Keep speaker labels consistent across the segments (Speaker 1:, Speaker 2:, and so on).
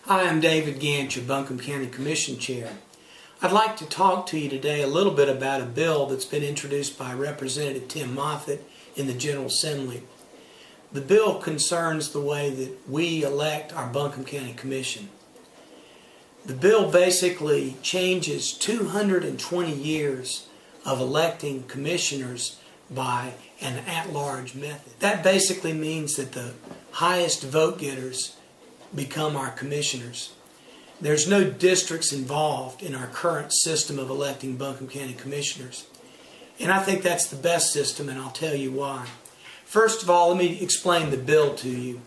Speaker 1: Hi, I'm David Gant, your Buncombe County Commission Chair. I'd like to talk to you today a little bit about a bill that's been introduced by Representative Tim Moffitt in the General Assembly. The bill concerns the way that we elect our Buncombe County Commission. The bill basically changes 220 years of electing commissioners by an at-large method. That basically means that the highest vote getters become our commissioners. There's no districts involved in our current system of electing Buncombe County commissioners. And I think that's the best system, and I'll tell you why. First of all, let me explain the bill to you.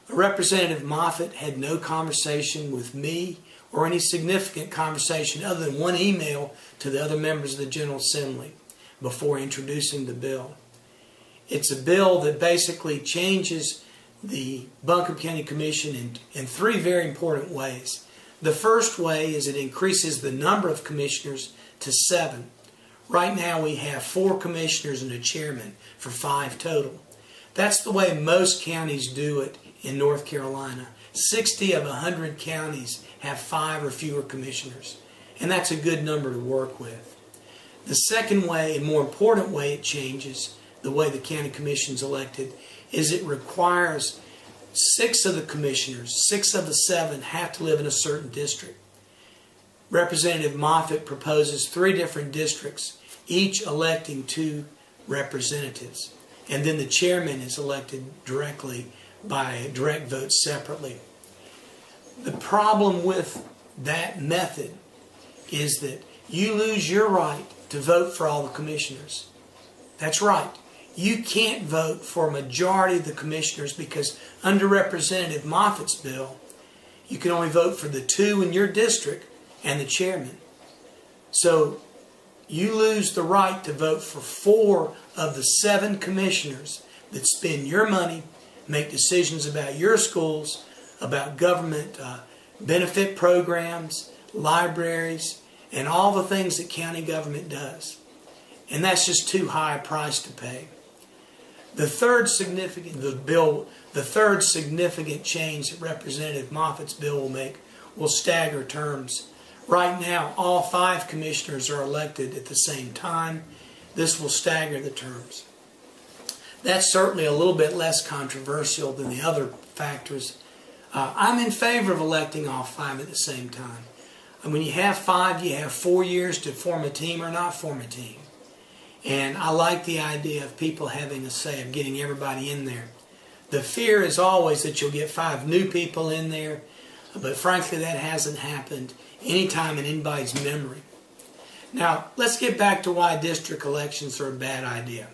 Speaker 1: Representative Moffitt had no conversation with me or any significant conversation other than one email to the other members of the General Assembly before introducing the bill. It's a bill that basically changes the Buncombe County Commission in three very important ways. The first way is it increases the number of commissioners to 7. Right now we have 4 commissioners and a chairman for 5 total. That's the way most counties do it in North Carolina. 60 of 100 counties have 5 or fewer commissioners, and that's a good number to work with. The second way, and more important way it changes the way the county commission is elected, is it requires 6 of the commissioners, 6 of the 7 have to live in a certain district. Representative Moffitt proposes 3 different districts, each electing 2 representatives. And then the chairman is elected directly by a direct vote separately. The problem with that method is that you lose your right to vote for all the commissioners. That's right. You can't vote for a majority of the commissioners because under Representative Moffitt's bill, you can only vote for the 2 in your district and the chairman. So you lose the right to vote for 4 of the 7 commissioners that spend your money, make decisions about your schools, about government benefit programs, libraries, and all the things that county government does. And that's just too high a price to pay. The third significant change that Representative Moffitt's bill will make will stagger terms. Right now, all 5 commissioners are elected at the same time. This will stagger the terms. That's certainly a little bit less controversial than the other factors. I'm in favor of electing all 5 at the same time. And when you have 5, you have 4 years to form a team or not form a team. And I like the idea of people having a say, of getting everybody in there. The fear is always that you'll get 5 new people in there, but frankly that hasn't happened any time in anybody's memory. Now, let's get back to why district elections are a bad idea.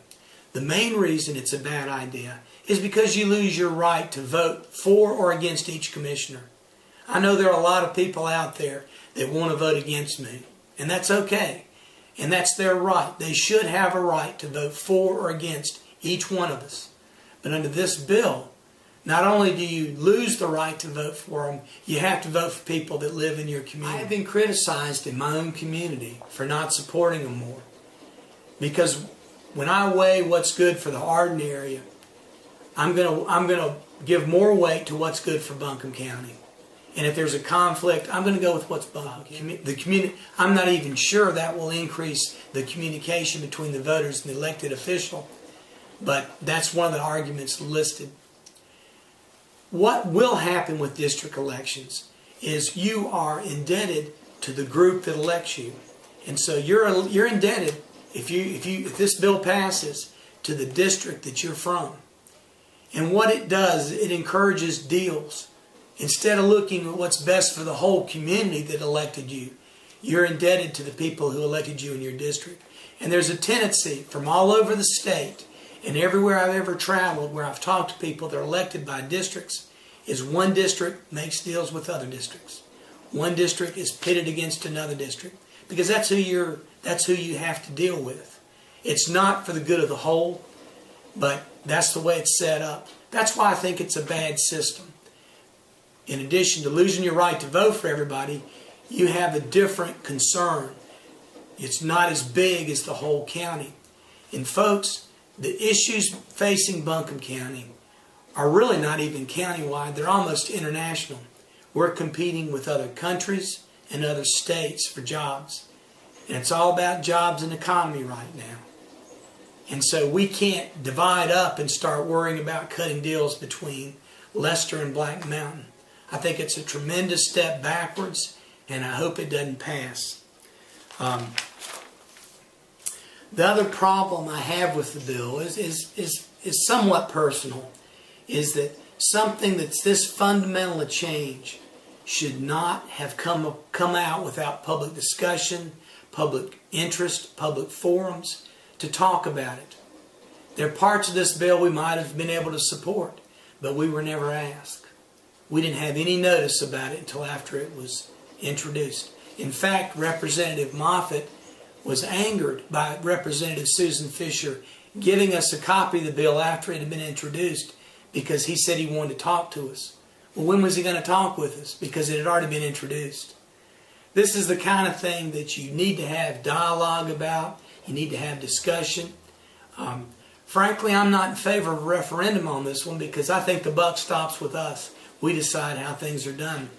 Speaker 1: The main reason it's a bad idea is because you lose your right to vote for or against each commissioner. I know there are a lot of people out there that want to vote against me, and that's okay. And that's their right. They should have a right to vote for or against each one of us. But under this bill, not only do you lose the right to vote for them, you have to vote for people that live in your community. I have been criticized in my own community for not supporting them more. Because when I weigh what's good for the Arden area, I'm going to give more weight to what's good for Buncombe County. And if there's a conflict, I'm going to go with what's the community. I'm not even sure that will increase the communication between the voters and the elected official, but that's one of the arguments listed. What will happen with district elections is you are indebted to the group that elects you, and so you're indebted if this bill passes to the district that you're from. And what it does, it encourages deals. Instead of looking at what's best for the whole community that elected you, you're indebted to the people who elected you in your district. And there's a tendency from all over the state and everywhere I've ever traveled where I've talked to people that are elected by districts is one district makes deals with other districts. One district is pitted against another district because that's who you have to deal with. It's not for the good of the whole, but that's the way it's set up. That's why I think it's a bad system. In addition to losing your right to vote for everybody, you have a different concern. It's not as big as the whole county. And folks, the issues facing Buncombe County are really not even countywide. They're almost international. We're competing with other countries and other states for jobs. And it's all about jobs and economy right now. And so we can't divide up and start worrying about cutting deals between Leicester and Black Mountain. I think it's a tremendous step backwards, and I hope it doesn't pass. The other problem I have with the bill is somewhat personal, is that something that's this fundamental a change should not have come out without public discussion, public interest, public forums to talk about it. There are parts of this bill we might have been able to support, but we were never asked. We didn't have any notice about it until after it was introduced. In fact, Representative Moffitt was angered by Representative Susan Fisher giving us a copy of the bill after it had been introduced because he said he wanted to talk to us. Well, when was he going to talk with us? Because it had already been introduced. This is the kind of thing that you need to have dialogue about. You need to have discussion. Frankly, I'm not in favor of a referendum on this one because I think the buck stops with us. We decide how things are done.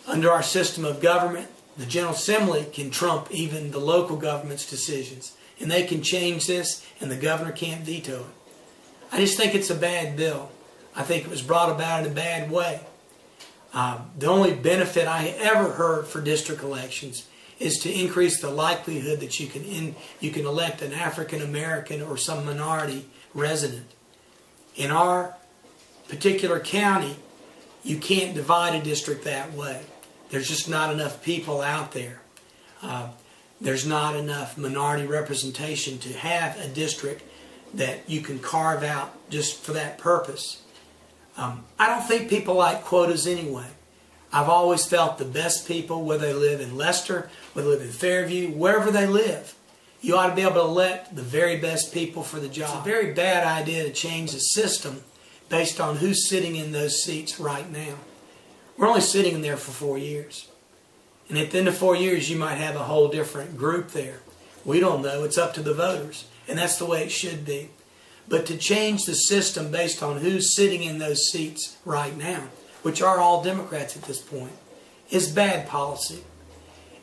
Speaker 1: Under our system of government, the General Assembly can trump even the local government's decisions. And they can change this, and the governor can't veto it. I just think it's a bad bill. I think it was brought about in a bad way. The only benefit I ever heard for district elections is to increase the likelihood that you can elect an African American or some minority resident. In our particular county, you can't divide a district that way. There's just not enough people out there. There's not enough minority representation to have a district that you can carve out just for that purpose. I don't think people like quotas anyway. I've always felt the best people, whether they live in Leicester, whether they live in Fairview, wherever they live, you ought to be able to elect the very best people for the job. It's a very bad idea to change the system based on who's sitting in those seats right now. We're only sitting in there for 4 years. And at the end of 4 years, you might have a whole different group there. We don't know. It's up to the voters. And that's the way it should be. But to change the system based on who's sitting in those seats right now, which are all Democrats at this point, is bad policy.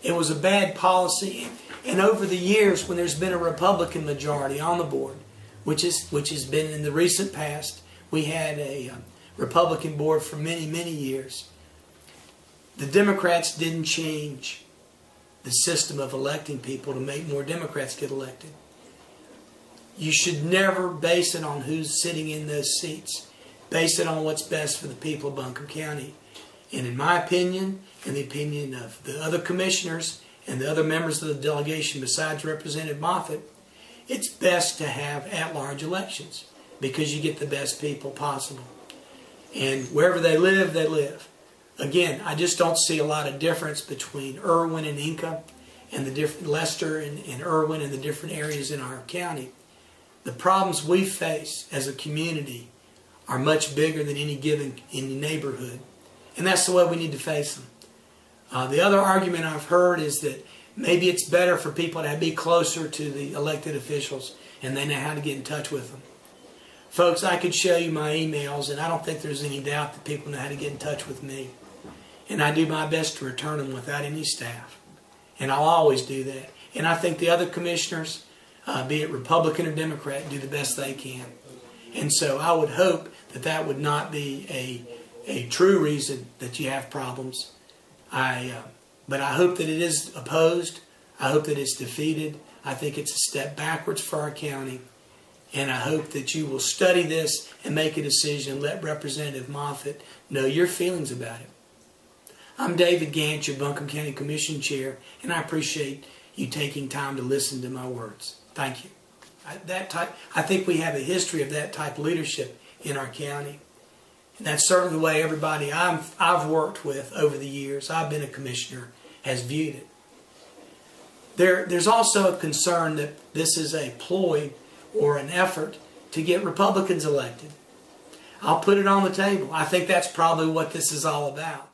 Speaker 1: It was a bad policy. And over the years, when there's been a Republican majority on the board, which has been in the recent past, we had a Republican board for many, many years. The Democrats didn't change the system of electing people to make more Democrats get elected. You should never base it on who's sitting in those seats. Base it on what's best for the people of Buncombe County. And in my opinion, and the opinion of the other commissioners and the other members of the delegation besides Representative Moffitt, it's best to have at-large elections because you get the best people possible. And wherever they live, they live. Again, I just don't see a lot of difference between Irwin and Inca and the different Leicester and Irwin and the different areas in our county. The problems we face as a community are much bigger than any given neighborhood. And that's the way we need to face them. The other argument I've heard is that maybe it's better for people to be closer to the elected officials and they know how to get in touch with them. Folks, I could show you my emails, and I don't think there's any doubt that people know how to get in touch with me. And I do my best to return them without any staff. And I'll always do that. And I think the other commissioners, be it Republican or Democrat, do the best they can. And so I would hope that that would not be a true reason that you have problems. But I hope that it is opposed. I hope that it's defeated. I think it's a step backwards for our county. And I hope that you will study this and make a decision and let Representative Moffitt know your feelings about it. I'm David Gant, your Buncombe County Commission Chair, and I appreciate you taking time to listen to my words. Thank you. I think we have a history of that type of leadership in our county. And that's certainly the way everybody I've worked with over the years, I've been a commissioner, has viewed it. There's also a concern that this is a ploy or an effort to get Republicans elected. I'll put it on the table. I think that's probably what this is all about.